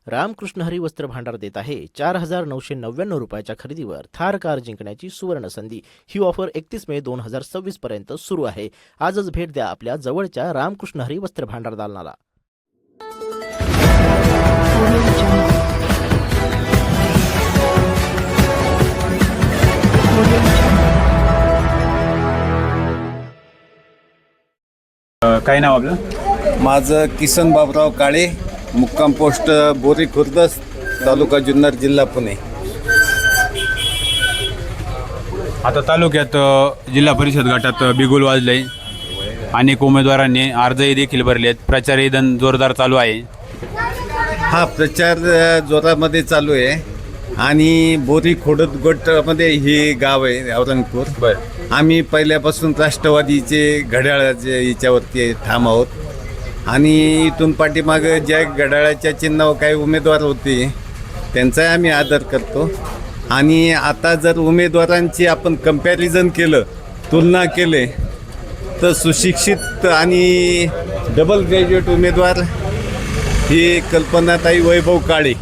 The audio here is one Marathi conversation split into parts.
रामकृष्ण हरी वस्त्र भांडार देत आहे 4,999 रुपयाच्या खरेदीवर थार कार जिंकण्याची सुवर्ण संधी। ही ऑफर 31 मे 2026 पर्यंत सुरू आहे। आजच भेट द्या आपल्या जवळच्या रामकृष्ण हरी वस्त्र भांडार दालनाला। काय नाव आपलं? माझं किसन बाबराव काळे, मुक्काम पोस्ट बोरी खुर्द, तालुका जुन्नर, जिल्हा पुणे। आता तालुक्यात जिल्हा परिषद गटात बिगुल वाजलंय। अनेक उमेदवारांनी अर्जही देखील भरलेत। प्रचारही जोरदार चालू आहे। हा प्रचार जोरामध्ये चालू आहे आणि बोरी खोडद गटमध्ये हे गाव आहे औरंगपूर। बरं, आम्ही पहिल्यापासून राष्ट्रवादीचे घड्याळाचे याच्यावरती ठाम आहोत आणि इथून पाठीमागं ज्या घड्याळाच्या चिन्हावर काही उमेदवार होते त्यांचाही आम्ही आदर करतो। आणि आता जर उमेदवारांची आपण कंपॅरिझन केलं, तुलना केले, तर सुशिक्षित आणि डबल ग्रॅज्युएट उमेदवार हे कल्पनाताई वैभव काळे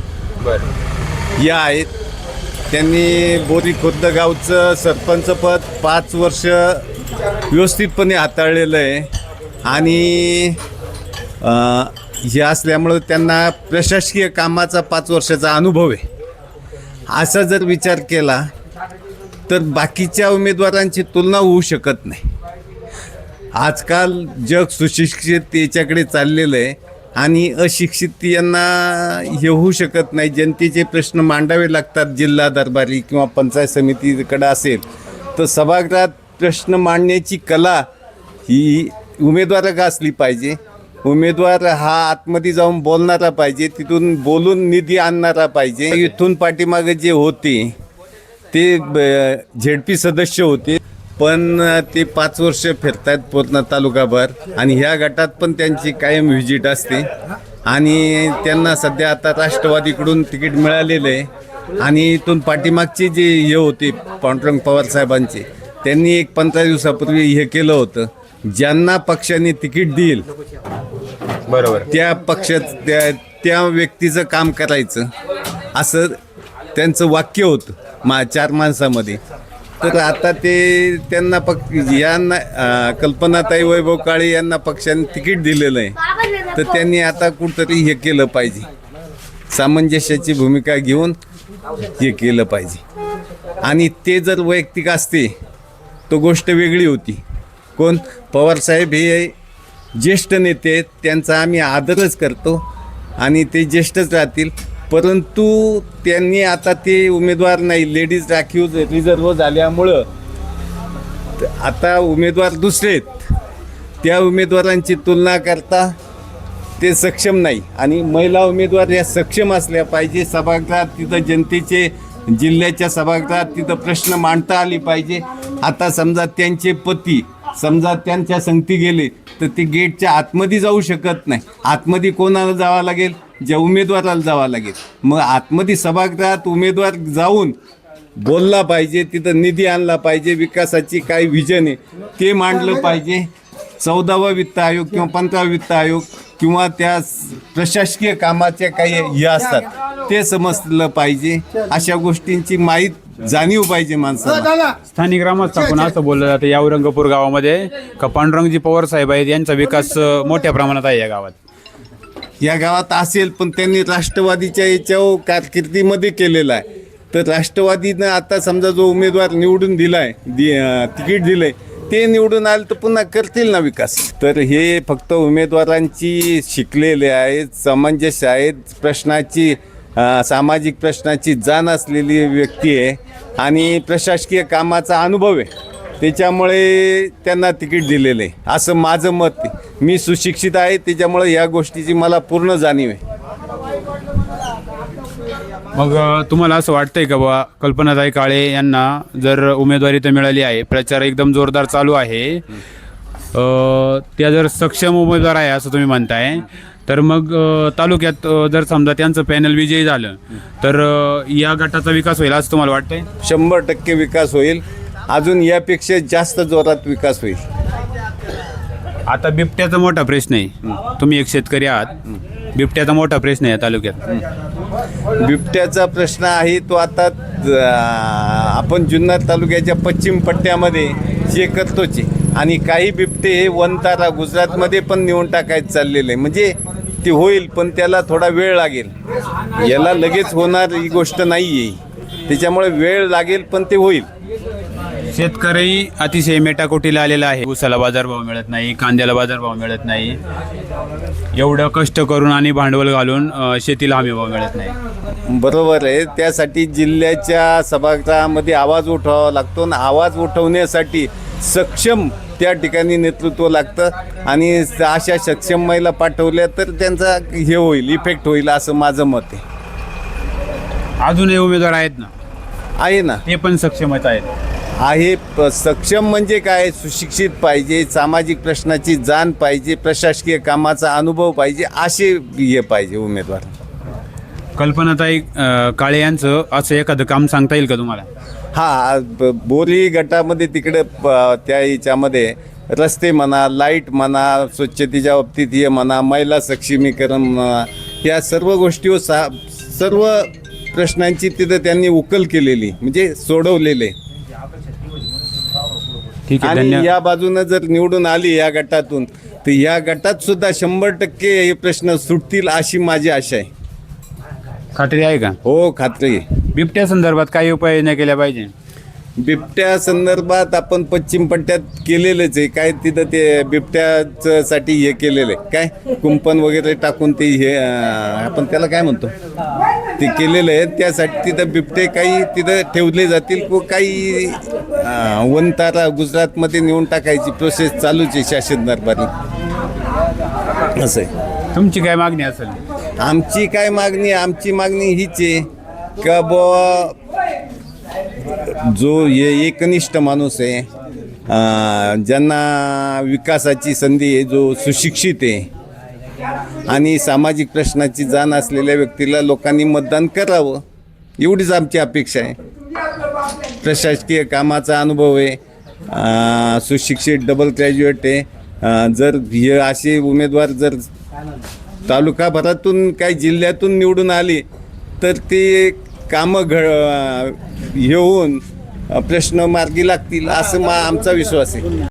बरं, या आहेत। त्यांनी बोरी खुर्द गावचं सरपंचपद 5 वर्ष व्यवस्थितपणे हाताळलेलं आहे आणि हे असल्यामुळं त्यांना प्रशासकीय कामाचा 5 वर्षाचा अनुभव आहे। असा जर विचार केला तर बाकीच्या उमेदवारांची तुलना होऊ शकत नाही। आजकाल जग सुशिक्षित याच्याकडे चाललेलं आहे आणि अशिक्षित यांना हे होऊ शकत नाही। जनतेचे प्रश्न मांडावे लागतात। जिल्हा दरबारी किंवा पंचायत समितीकडे असेल तर सभागृहात प्रश्न मांडण्याची कला ही उमेदवाराला असली पाहिजे। उमेदवार हा आतमध्ये जाऊन बोलणारा पाहिजे, तिथून बोलून निधी आणणारा पाहिजे। इथून पाठीमागे जे होते ते झेडपी सदस्य होते, पण ते 5 वर्ष फिरतात पूर्ण तालुकाभर आणि ह्या गटात पण त्यांची कायम व्हिजिट असते आणि त्यांना सध्या आता राष्ट्रवादीकडून तिकीट मिळालेलं आहे। आणि इथून पाठीमागचे जे हे होते पांडुरंग पवार साहेबांचे, त्यांनी एक 15 दिवसापूर्वी हे केलं होतं, ज्यांना पक्षाने तिकीट देईल बरोबर, त्या पक्षात त्या व्यक्तीचं काम करायचं, असं त्यांचं वाक्य होतं 4 माणसामध्ये। तर आता ते त्यांना यांना कल्पनाताई वैभव काळे यांना पक्षाने तिकीट दिलेलं आहे, तर त्यांनी आता कुठंतरी हे केलं पाहिजे, सामंजस्याची भूमिका घेऊन हे केलं पाहिजे। आणि ते जर वैयक्तिक असते तो गोष्ट वेगळी होती। कोण पवारसाहेब हे ज्येष्ठ नेते आहेत, त्यांचा आम्ही आदरच करतो आणि ते ज्येष्ठच राहतील, परंतु त्यांनी आता ते उमेदवार नाही, लेडीज राखीव रिझर्व झाल्यामुळं आता उमेदवार दुसरे आहेत। त्या उमेदवारांची तुलना करता ते सक्षम नाही आणि महिला उमेदवार या सक्षम असल्या पाहिजे। सभागृहात तिथं जनतेचे, जिल्ह्याच्या सभागृहात तिथं प्रश्न मांडता आले पाहिजे। आता समजा त्यांचे पती समजा त्यांच्या संगती गेले तर ते गेटच्या आतमध्ये जाऊ शकत नाही। आतमध्ये कोणाला जावं लागेल? ज्या उमेदवाराला जावं लागेल। मग आतमध्ये सभागृहात उमेदवार जाऊन बोलला पाहिजे, तिथं निधी आणला पाहिजे, विकासाची काय विजन आहे ते मांडलं पाहिजे। 14वा वित्त आयोग किंवा 15वा वित्त आयोग किंवा त्या प्रशासकीय कामाच्या काही हे असतात ते समजलं पाहिजे। अशा गोष्टींची जाणीव पाहिजे माणसाला। स्थानिक ग्रामस्थांकडून असं बोललं जातं या औरंगपूर गावामध्ये का पांडुरंगजी पवार साहेब आहेत, यांचा विकास मोठ्या प्रमाणात आहे या गावात। या गावात असेल, पण त्यांनी राष्ट्रवादीच्या याच्यावर कारकिर्दीमध्ये केलेला आहे। तर राष्ट्रवादीनं आता समजा जो उमेदवार निवडून दिलाय, तिकीट दिलंय, ते निवडून आले तर पुन्हा करतील ना विकास। तर हे फक्त उमेदवारांची शिकलेले आहेत, सामंजस्य आहेत, प्रश्नाची सामाजिक प्रश्नाची जाण असलेली व्यक्ती आहे आणि प्रशासकीय कामाचा अनुभव आहे, त्याच्यामुळे त्यांना तिकीट दिलेलं आहे असं माझं मत आहे। मी सुशिक्षित आहे, त्याच्यामुळे या गोष्टीची मला पूर्ण जाणीव आहे। मग तुम्हाला असं वाटतंय का बा कल्पनाताई काळे यांना जर उमेदवारी तर मिळाली आहे, प्रचार एकदम जोरदार चालू आहे, त्या जर सक्षम उमेदवार आहे असं तुम्ही म्हणताय, तर मग तालुक्यात जर समजा त्यांचं पॅनल विजयी झालं तर या गटाचा विकास होईल असं तुम्हाला वाटतंय? 100% विकास होईल, अजून यापेक्षा जास्त जोरात विकास होईल। आता बिबट्याचा मोठा प्रश्न आहे। तुम्ही एक शेतकरी आहात, बिबट्याचा मोठा प्रश्न आहे या तालुक्यात. बिबट्याचा प्रश्न आहे तो आता आपण जुन्नर तालुक्याच्या पश्चिम पट्ट्यामध्ये जे करतोच आहे. आणि काही बिबटे हे वनतारा गुजरातमध्ये पण नेऊन टाकायचं चाललेलं आहे. म्हणजे ते होईल पण त्याला थोडा वेळ लागेल. याला लगेच होणार ही गोष्ट नाही आहे. त्याच्यामुळे वेळ लागेल पण ते होईल. शेतकरी अतिशय मेटाकोटीला आलेला आहे. ऊसाला बाजारभाव मिळत नाही, कांद्याला बाजारभाव मिळत नाही. एवढं कष्ट करून आणि भांडवल घालून शेतीला हमीभाव मिळत नाही. बरोबर आहे. त्यासाठी जिल्ह्याच्या सभागृहामध्ये आवाज उठवावा लागतो आणि आवाज उठवण्यासाठी सक्षम त्या ठिकाणी नेतृत्व लागतं. आणि अशा सक्षम महिला पाठवल्या तर त्यांचा हे होईल, इफेक्ट होईल असं माझं मत आहे. अजूनही उमेदवार आहेत ना, आहे ना, ते पण सक्षमच आहेत. आहे. सक्षम म्हणजे काय, सुशिक्षित पाहिजे, सामाजिक प्रश्नाची जाण पाहिजे, प्रशासकीय कामाचा अनुभव पाहिजे, असे हे पाहिजे उमेदवार. कल्पनाताई काळे यांचं असं एखादं काम सांगता येईल का तुम्हाला? बोरी गटामध्ये तिकडे त्या याच्यामध्ये रस्ते म्हणा, लाईट म्हणा, स्वच्छतेच्या बाबतीत हे म्हणा, महिला सक्षमीकरण म्हणा, या सर्व गोष्टीवर सर्व प्रश्नांची तिथं त्यांनी उकल केलेली, म्हणजे सोडवलेले. ठीक आहे, आणि धन्यवाद. या बाजूनं जर निवडून आली या गटातून तर या गटात सुद्धा 100% हे प्रश्न सुटतील अशी माझी आशा आहे. खात्री आहे का? हो, खात्री आहे. बिबट्या संदर्भात काही उपाययोजना केल्या पाहिजे? बिबट्या संदर्भात आपण पश्चिम पट्ट्यात केलेलंच आहे. काय तिथं ते बिबट्याचं साठी हे केलेलं आहे, काय कुंपण वगैरे टाकून ते हे आपण त्याला काय म्हणतो ते केलेलं आहे. त्यासाठी तिथं बिबटे काही तिथं ठेवले जातील. काही वनतारा गुजरातमध्ये नेऊन टाकायची प्रोसेस चालूच आहे शासन दरबारी. असं आहे. तुमची काय मागणी असेल? आमची काय मागणी, आमची मागणी हीच आहे का बुवा जो एकनिष्ठ माणूस आहे, ज्यांना विकासाची संधी आहे, जो सुशिक्षित आहे आणि सामाजिक प्रश्नाची जाण असलेल्या व्यक्तीला लोकांनी मतदान करावं, एवढीच आमची अपेक्षा आहे. प्रशासकीय कामाचा अनुभव आहे, सुशिक्षित, डबल ग्रॅज्युएट आहे. जर हे असे उमेदवार जर तालुकाभरातून काही जिल्ह्यातून निवडून आली तर ते कामं घेऊन प्रश्न मार्गी लागतील असं आमचा विश्वास आहे.